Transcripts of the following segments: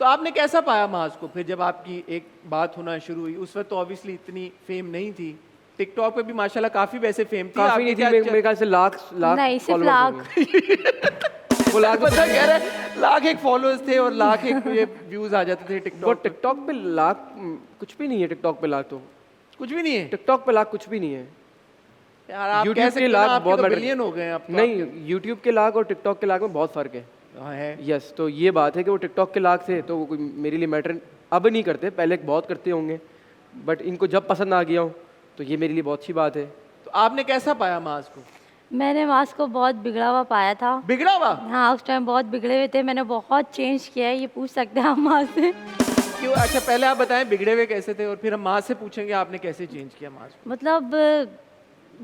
तो आपने कैसा पाया माज को फिर जब आपकी एक बात होना शुरू हुई? उस वक्त तो ऑब्वियसली इतनी फेम नहीं थी, टिकटॉक पे भी माशाल्लाह काफी वैसे फेम थी, काफी आपके नहीं थी, क्या मेरे ख्याल से लाख लाख नहीं, सिर्फ followers लाख। होंगे। वो लाख बंदा कह रहा है लाख एक फॉलोअर्स थे और लाख एक ये व्यूज आ जाते थे वो टिकटॉक पे। टिकटॉक पे लाख कुछ भी नहीं है। टिकटॉक पे लाख तो कुछ भी नहीं है टिकटॉक पे लाख कुछ भी नहीं है। यार, आप YouTube कह के सकते हो ना, लाख आपके बहुत तो मैटर बिलियन हो गए हैं अब तो। नहीं, यूट्यूब के लाख और टिकटॉक के लाख में बहुत फर्क है। हाँ है। यस, तो ये बात है कि वो टिकटॉक के लाख थे तो वो कोई मेरे लिए मैटर अब नहीं करते, पहले बहुत करते होंगे, बट इनको जब पसंद आ गया हूँ तो ये मेरे लिए बहुत अच्छी बात है। तो आपने कैसा पाया माज को? मैंने मास को बहुत बिगड़ा हुआ पाया था। बिगड़ा हुआ हाँ, उस टाइम बहुत बिगड़े हुए थे, मैंने बहुत चेंज किया है, ये पूछ सकते हैं आप माँ से। क्यों? अच्छा पहले आप बताएं बिगड़े हुए कैसे थे और फिर हम माज से पूछेंगे आपने कैसे चेंज किया माज को। मतलब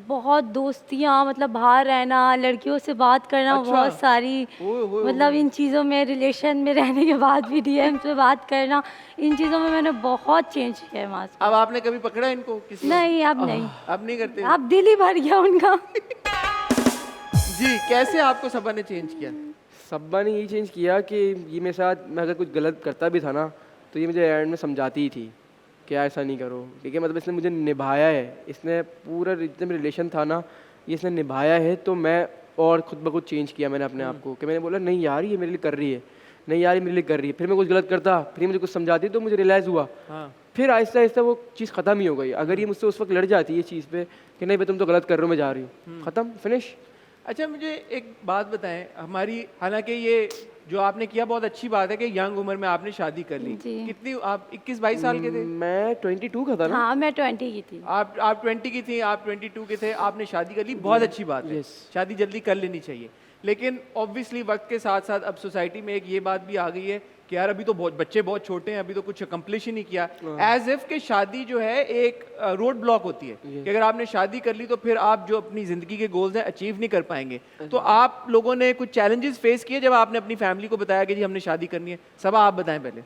बहुत दोस्तियाँ, मतलब बाहर रहना, लड़कियों से बात करना, अच्छा। बहुत सारी, ओए होए मतलब इन चीज़ों में, रिलेशन में रहने के बाद भी डीएम पे बात करना, इन चीज़ों में मैंने बहुत चेंज किया है मास। अब आपने कभी पकड़ा इनको किसी को? नहीं, अब नहीं, अब नहीं करते? अब दिल ही भर गया उनका। जी, कैसे आपको सबा ने चेंज किया? सब्बा ने यही चेंज किया कि ये मेरे साथ, मैं अगर कुछ गलत करता भी था ना तो ये मुझे एंड में समझाती ही थी कि यार ऐसा नहीं करो, ठीक है। मतलब इसने मुझे निभाया है, इसने पूरा जितने भी रिलेशन था ना ये इसने निभाया है, तो मैं और खुद ब खुद चेंज किया मैंने अपने आप को कि मैंने बोला नहीं यार ये मेरे लिए कर रही है, नहीं यार ये मेरे लिए कर रही है। फिर मैं कुछ गलत करता, फिर ये मुझे कुछ समझाती तो मुझे रियलाइज़ हुआ, हाँ। फिर आहिस्ता आहिस्ता वो चीज़ ख़त्म ही हो गई। अगर ये मुझसे उस वक्त लड़ जाती है चीज़ पे कि नहीं भाई तुम तो गलत कर रहे हो, मैं जा रही हूँ, ख़त्म, फिनिश। अच्छा मुझे एक बात बताएं, हमारी हालांकि ये जो आपने किया बहुत अच्छी बात है कि यंग उम्र में आपने शादी कर ली। जी। कितनी आप 21-22 साल के थे? मैं 22 का था ना। हाँ, मैं 20 की थी। आप 20 की थी, आप 22 के थे, आपने शादी कर ली, बहुत अच्छी बात है। Yes. शादी जल्दी कर लेनी चाहिए, लेकिन ऑब्वियसली वक्त के साथ साथ अब सोसाइटी में एक ये बात भी आ गई है कि यार अभी तो बच्चे बहुत छोटे हैं, अभी तो कुछ अकम्प्लिश ही नहीं किया, एज इफ कि शादी जो है एक रोड ब्लॉक होती है कि अगर आपने शादी कर ली तो फिर आप जो अपनी जिंदगी के गोल्स हैं अचीव नहीं कर पाएंगे। तो आप लोगों ने कुछ चैलेंजेस फेस किए जब आपने अपनी फैमिली को बताया कि जी हमने शादी करनी है? सब आप बताएं पहले।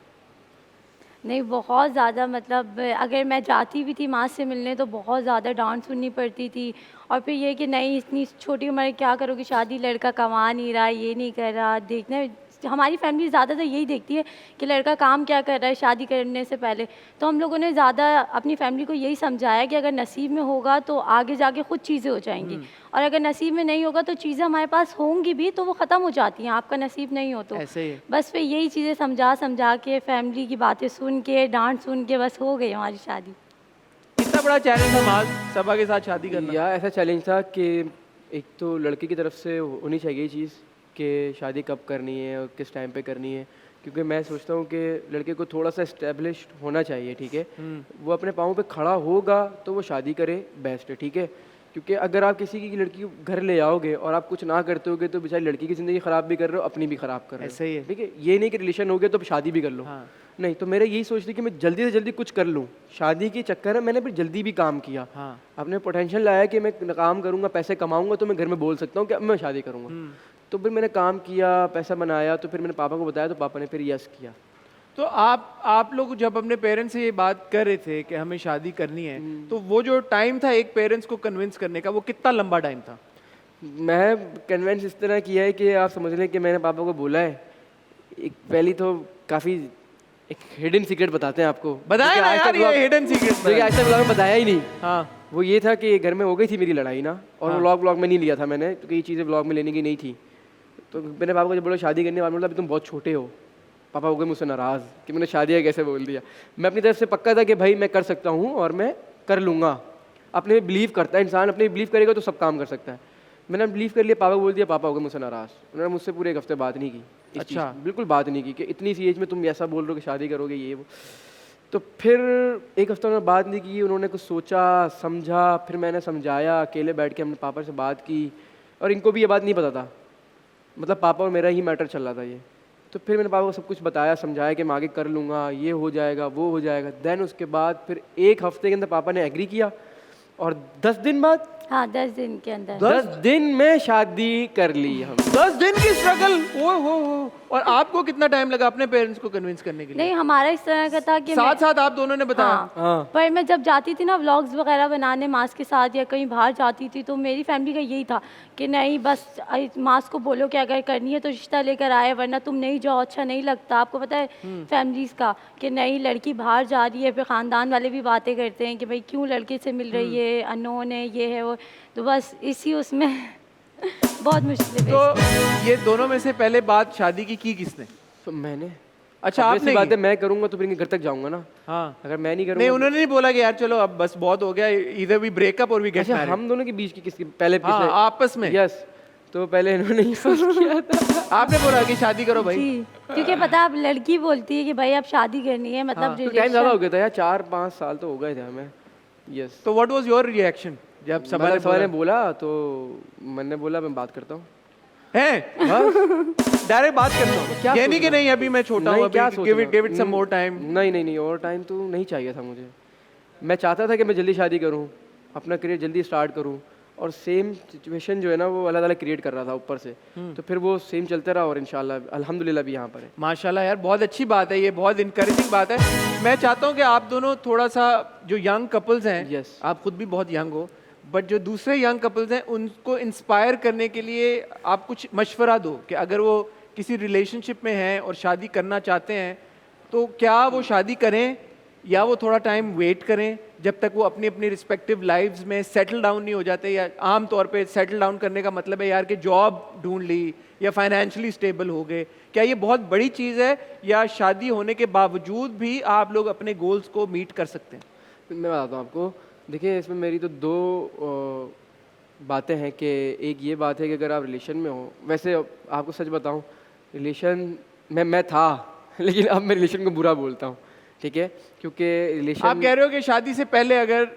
नहीं, बहुत ज़्यादा, मतलब अगर मैं जाती भी थी माँ से मिलने तो बहुत ज़्यादा डांट सुननी पड़ती थी। और फिर ये कि नहीं इतनी छोटी उम्र में क्या करोगी शादी, लड़का कमा नहीं रहा, ये नहीं कर रहा, देखने हमारी फैमिली ज़्यादातर यही देखती है कि लड़का काम क्या कर रहा है शादी करने से पहले। तो हम लोगों ने ज़्यादा अपनी फैमिली को यही समझाया कि अगर नसीब में होगा तो आगे जाके खुद चीज़ें हो जाएंगी, और अगर नसीब में नहीं होगा तो चीज़ें हमारे पास होंगी भी तो वो ख़त्म हो जाती हैं, आपका नसीब नहीं हो तो। ऐसे ही है। बस फिर यही चीज़ें समझा समझा के, फैमिली की बातें सुन के, डांट सुन के बस हो गई हमारी शादी। कितना बड़ा चैलेंज था माज सबा के साथ शादी करना? या ऐसा चैलेंज था कि एक तो लड़के की तरफ से होनी चाहिए ये चीज़ कि शादी कब करनी है और किस टाइम पे करनी है, क्योंकि मैं सोचता हूँ कि लड़के को थोड़ा सा इस्टेब्लिश्ड होना चाहिए, ठीक है। वो अपने पाँव पे खड़ा होगा तो वो शादी करे, बेस्ट है, ठीक है। क्योंकि अगर आप किसी की लड़की को घर ले आओगे और आप कुछ ना करते होगे तो बेचारी लड़की की ज़िंदगी ख़राब भी कर रहे हो, अपनी भी ख़राब कर रहे हो, ऐसे ही है। ठीक है। ये नहीं कि रिलेशन हो गया तो शादी भी कर लो, हाँ। नहीं। तो मेरा यही सोच थी कि मैं जल्दी से जल्दी कुछ कर लूँ। शादी के चक्कर में मैंने फिर जल्दी भी काम किया, हाँ। अपने पोटेंशियल लाया कि मैं काम करूँगा, पैसे कमाऊँगा तो मैं घर में बोल सकता हूँ कि अब मैं शादी करूँगा। तो फिर मैंने काम किया, पैसा बनाया, तो फिर मैंने पापा को बताया तो पापा ने फिर यस किया। तो आप लोग जब अपने पेरेंट्स से ये बात कर रहे थे कि हमें शादी करनी है, तो वो जो टाइम था एक पेरेंट्स को कन्विंस करने का, वो कितना लंबा टाइम था? मैं कन्विंस इस तरह किया है कि आप समझ लें कि मैंने पापा को बोला है, एक पहली तो काफ़ी एक हिडन सीक्रेट बताते हैं आपको, बताया ना यार, ये हिडन जो कि सीक्रेट। आज तक व्लॉग में बताया ही नहीं। हाँ। वो ये था कि घर में हो गई थी मेरी लड़ाई ना, और वो व्लॉग में नहीं लिया था मैंने, क्योंकि ये चीज़ें व्लॉग में लेने की नहीं थी। तो मैंने पापा को जब बोला शादी करने वाला, बोला अभी तुम बहुत छोटे हो। पापा हो गए मुझसे नाराज़ कि मैंने शादी कैसे बोल दिया। मैं अपनी तरफ से पक्का था कि भाई मैं कर सकता हूँ और मैं कर लूँगा। अपने में बिलीव करता है इंसान, अपने बिलीव करेगा तो सब काम कर सकता है। मैंने बिलीव कर लिया, पापा को बोल दिया, पापा हो गए मुझसे नाराज़। उन्होंने मुझसे पूरे एक हफ्ते बात नहीं की। अच्छा। बिल्कुल बात नहीं की कि इतनी सी एज में तुम ऐसा बोल रहे हो कि शादी करोगे, ये वो। तो फिर एक हफ्ता उन्होंने बात नहीं की, उन्होंने कुछ सोचा समझा, फिर मैंने समझाया, अकेले बैठ के हमने पापा से बात की, और इनको भी ये बात नहीं पता था, मतलब पापा और मेरा ही मैटर चल रहा था ये। तो फिर मैंने पापा को सब कुछ बताया, समझाया कि मैं आगे कर लूँगा, ये हो जाएगा, वो हो जाएगा। देन उसके बाद फिर एक हफ्ते के अंदर पापा ने एग्री किया, और 10 दिन बाद हाँ 10 दिन के अंदर। 10 दिन में शादी कर ली हम। 10 दिन की स्ट्रगल, ओ हो। और आपको कितना टाइम लगा अपने पेरेंट्स को कन्विंस करने के लिए? नहीं हमारा इस तरह का था कि साथ साथ आप दोनों ने बताया? हाँ, हाँ। पर मैं जब जाती थी ना व्लॉग्स वगैरह बनाने मास के साथ या कहीं बाहर जाती थी तो मेरी फैमिली का यही था कि नहीं बस मास को बोलो कि अगर करनी है तो रिश्ता लेकर आए वरना तुम नहीं जाओ, अच्छा नहीं लगता। आपको पता है फैमिलीज़ का कि नहीं लड़की बाहर जा रही है, फिर ख़ानदान वाले भी बातें करते हैं कि भाई क्यों लड़के से मिल रही है, अननोन है, ये है वो। तो बस इसी उसमें बहुत मुश्किल है। तो ये दोनों में से पहले बात शादी की किसने? तो मैंने, अच्छा obvious सी आपने बात है, की? मैं करूंगा तो फिर इनके घर तक जाऊंगा ना। हाँ। अगर मैं नहीं नहीं करूंगा उन्होंने नहीं बोला कि यार चलो अब बस बहुत हो गया, इधर भी ब्रेकअप और भी गेट अच्छा, मैरिड? हम दोनों के बीच की किसकी पहले हाँ, आपस में? यस, तो पहले इन्होंने ही फर्स्ट किया था। आपने बोला कि शादी करो भाई? जी, क्योंकि पता है, अब लड़की बोलती है कि भाई अब शादी करनी है, मतलब तो टाइम ज़्यादा हो गया था यार, 4-5 साल तो हो गए थे हमें। यस, तो व्हाट वाज योर रिएक्शन जब सबा ने बोला तो मैंने बोला मैं बात करता हूँ। हैं? डायरेक्ट बात करता हूँ, क्या ये नहीं कि सोचना? नहीं अभी मैं छोटा हूँ, नहीं, अभी क्या give it some more time. नहीं और टाइम तो नहीं चाहिए था मुझे। मैं चाहता था कि मैं जल्दी शादी करूं, अपना करियर जल्दी स्टार्ट करूं, और सेम सिचुएशन जो है ना वो अल्लाह ताला क्रिएट कर रहा था ऊपर से, तो फिर वो सेम चलता रहा और इंशाल्लाह अल्हम्दुलिल्लाह भी यहाँ पर है। माशाल्लाह यार, बहुत अच्छी बात है, ये बहुत इनकरेजिंग बात है। मैं चाहता हूँ कि आप दोनों थोड़ा सा, जो यंग कपल्स हैं, Yes. आप खुद भी बहुत यंग हो, बट जो दूसरे यंग कपल्स हैं उनको इंस्पायर करने के लिए आप कुछ मशवरा दो कि अगर वो किसी रिलेशनशिप में हैं और शादी करना चाहते हैं तो क्या वो शादी करें या वो थोड़ा टाइम वेट करें जब तक वो अपनी अपनी रिस्पेक्टिव लाइफ्स में सेटल डाउन नहीं हो जाते। या आम तौर पे सेटल डाउन करने का मतलब है यार कि जॉब ढूंढ ली या फाइनेंशियली स्टेबल हो गए, क्या ये बहुत बड़ी चीज़ है या शादी होने के बावजूद भी आप लोग अपने गोल्स को मीट कर सकते हैं? मैं बताता हूँ आपको, देखिए इसमें मेरी तो दो बातें हैं कि एक ये बात है कि अगर आप रिलेशन में हो, वैसे आपको सच बताऊँ रिलेशन में मैं था लेकिन अब मैं रिलेशन को बुरा बोलता हूँ, ठीक है, क्योंकि रिलेशन आप कह रहे हो कि शादी से पहले अगर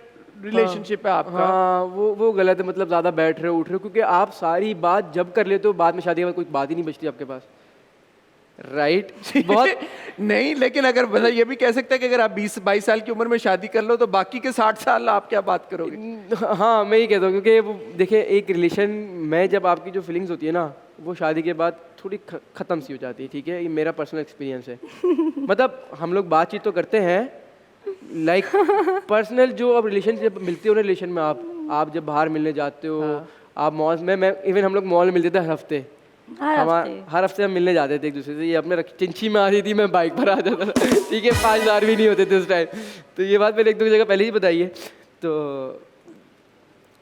रिलेशनशिप है आपका? हाँ, वो गलत है, मतलब ज़्यादा बैठ रहे हो उठ रहे हो, क्योंकि आप सारी बात जब कर लेते हो बाद में शादी के बाद कोई बात ही नहीं बचती आपके पास, राइट? बहुत नहीं, लेकिन अगर मतलब ये भी कह सकते हैं कि अगर आप 20-22 साल की उम्र में शादी कर लो तो बाकी के 60 साल आप क्या बात करोगे? हाँ, मैं ये कहता हूँ क्योंकि वो देखिए एक रिलेशन में जब आपकी जो फीलिंग्स होती है ना वो शादी के बाद थोड़ी ख़त्म सी हो जाती है, ठीक है, ये मेरा पर्सनल एक्सपीरियंस है। मतलब हम लोग बातचीत तो करते हैं, लाइक पर्सनल जो अब रिलेशनशिप मिलती हो ना रिलेशन में, आप जब बाहर मिलने जाते हो, आप मॉल में, मैं इवन हम लोग मॉल में मिलते थे हर हफ्ते, हर हफ्ते हम मिलने जाते थे एक दूसरे से। ये अपने चिंची में आती थी, मैं बाइक पर आ जाता था, ठीक है, 5,000 भी नहीं होते थे उस टाइम, तो ये बात मैंने एक दो जगह पहले ही बताई है। तो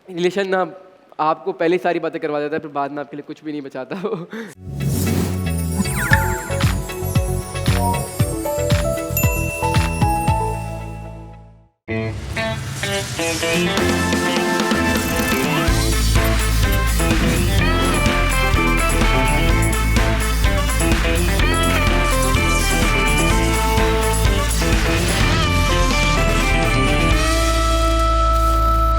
रिलेशन ना आपको पहले ही सारी बातें करवा देता है, फिर बाद में आपके लिए कुछ भी नहीं बचाता वो।